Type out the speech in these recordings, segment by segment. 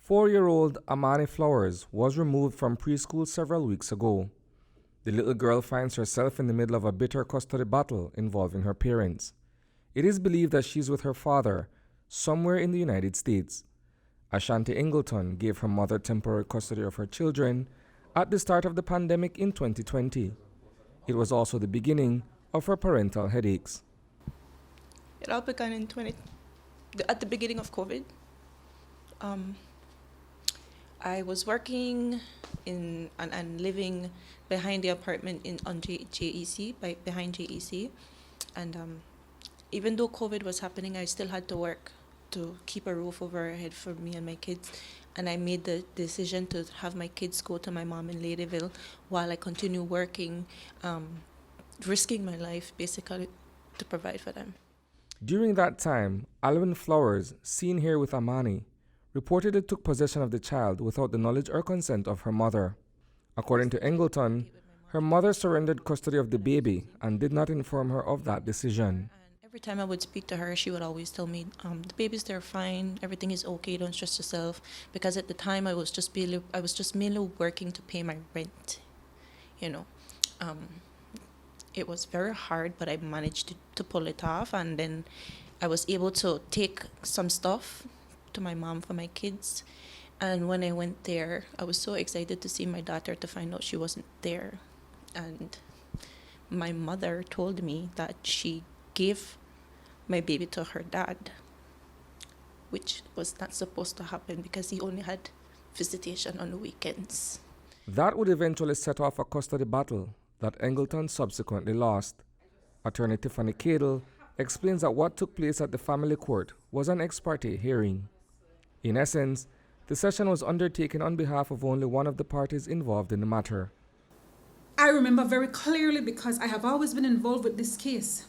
4-year-old Amani Flowers was removed from preschool several weeks ago. The little girl finds herself in the middle of a bitter custody battle involving her parents. It is believed that she's with her father, somewhere in the United States. Ashanti Ingleton gave her mother temporary custody of her children at the start of the pandemic in 2020. It was also the beginning of her parental headaches. It all began at the beginning of COVID. I was working and living behind the apartment on JEC, behind JEC, and even though COVID was happening, I still had to work to keep a roof over our head for me and my kids. And I made the decision to have my kids go to my mom in Ladyville while I continue working, risking my life basically to provide for them. During that time, Alvin Flowers, seen here with Amani, reportedly took possession of the child without the knowledge or consent of her mother. According to Ingleton, her mother surrendered custody of the baby and did not inform her of that decision. Every time I would speak to her, she would always tell me, the baby's there fine, everything is okay, don't stress yourself. Because at the time I was just mainly working to pay my rent. It was very hard, but I managed to pull it off, and then I was able to take some stuff to my mom for my kids. And when I went there, I was so excited to see my daughter to find out she wasn't there. And my mother told me that she gave my baby to her dad, which was not supposed to happen because he only had visitation on the weekends. That would eventually set off a custody battle that Ingleton subsequently lost. Attorney Tiffany Cadle explains that what took place at the family court was an ex parte hearing. In essence, the session was undertaken on behalf of only one of the parties involved in the matter. I remember very clearly because I have always been involved with this case.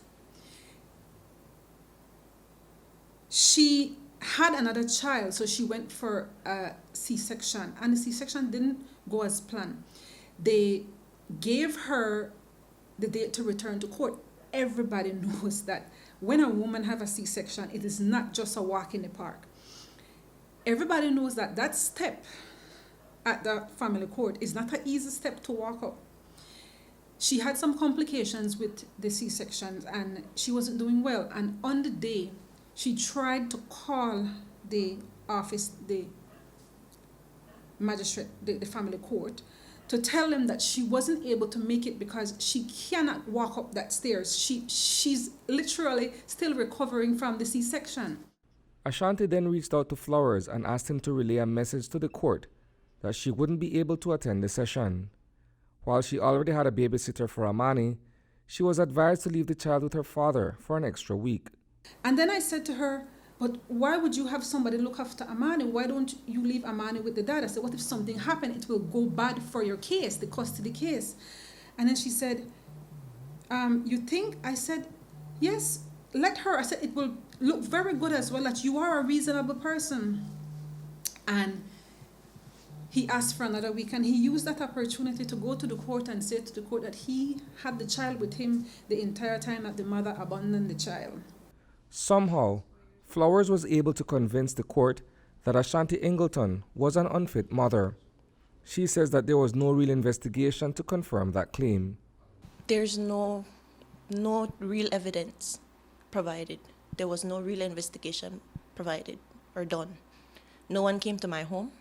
She had another child, so she went for a C-section, and the C-section didn't go as planned. They gave her the date to return to court. Everybody knows that when a woman has a C-section, it is not just a walk in the park. Everybody knows that that step at the family court is not an easy step to walk up. She had some complications with the C-sections and she wasn't doing well. And on the day, she tried to call the office, the magistrate, the family court, to tell them that she wasn't able to make it because she cannot walk up that stairs. She's literally still recovering from the C-section. Ashanti then reached out to Flowers and asked him to relay a message to the court that she wouldn't be able to attend the session. While she already had a babysitter for Amani, she was advised to leave the child with her father for an extra week. And then I said to her, but why would you have somebody look after Amani? Why don't you leave Amani with the dad? I said, what if something happened? It will go bad for your case, the custody case. And then she said, you think? I said, yes, let her. I said, it will look very good as well that you are a reasonable person. And he asked for another week, and he used that opportunity to go to the court and say to the court that he had the child with him the entire time that the mother abandoned the child. Somehow, Flowers was able to convince the court that Ashanti Ingleton was an unfit mother. She says that there was no real investigation to confirm that claim. There's no real evidence provided. There was no real investigation provided or done. No one came to my home.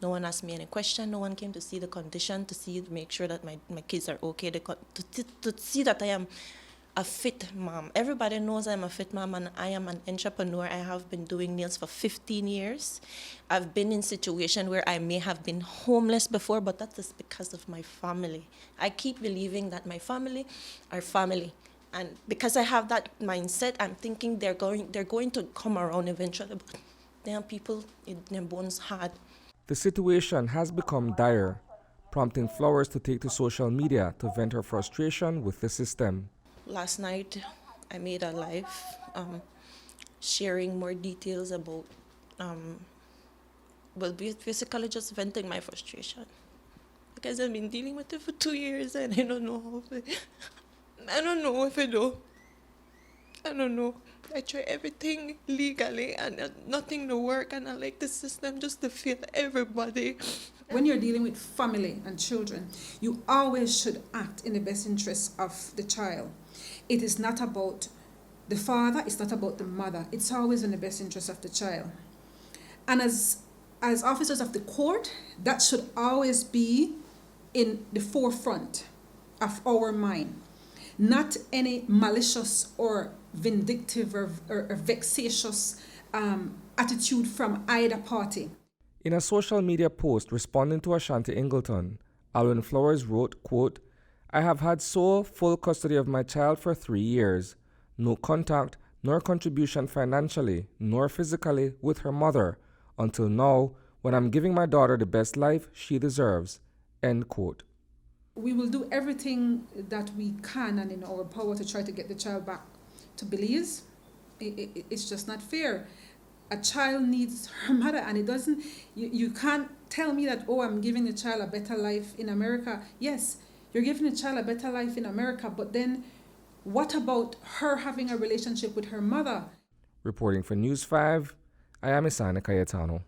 No one asked me any question. No one came to see the condition, to make sure that my kids are okay, to see that I am a fit mom. Everybody knows I'm a fit mom and I am an entrepreneur. I have been doing nails for 15 years. I've been in situations where I may have been homeless before, but that is because of my family. I keep believing that my family are family. And because I have that mindset, I'm thinking they're going to come around eventually. But damn, people, their bones hard. The situation has become dire, prompting Flowers to take to social media to vent her frustration with the system. Last night, I made a live sharing more details about, basically just venting my frustration. Because I've been dealing with it for 2 years and I don't know if I do. I don't know. I try everything legally and nothing to work, and I like the system just to feel everybody. When you're dealing with family and children, you always should act in the best interest of the child. It is not about the father, it's not about the mother. It's always in the best interest of the child. And as officers of the court, that should always be in the forefront of our mind. Not any malicious or vindictive or vexatious attitude from either party. In a social media post responding to Ashanti Ingleton, Alwyn Flowers wrote, quote, "I have had sole full custody of my child for 3 years. No contact nor contribution financially nor physically with her mother until now when I'm giving my daughter the best life she deserves." End quote. We will do everything that we can and in our power to try to get the child back to Belize. It's just not fair. A child needs her mother, and it doesn't, you can't tell me that, oh, I'm giving the child a better life in America. Yes, you're giving the child a better life in America, but then what about her having a relationship with her mother? Reporting for News 5, I am Isana Cayetano.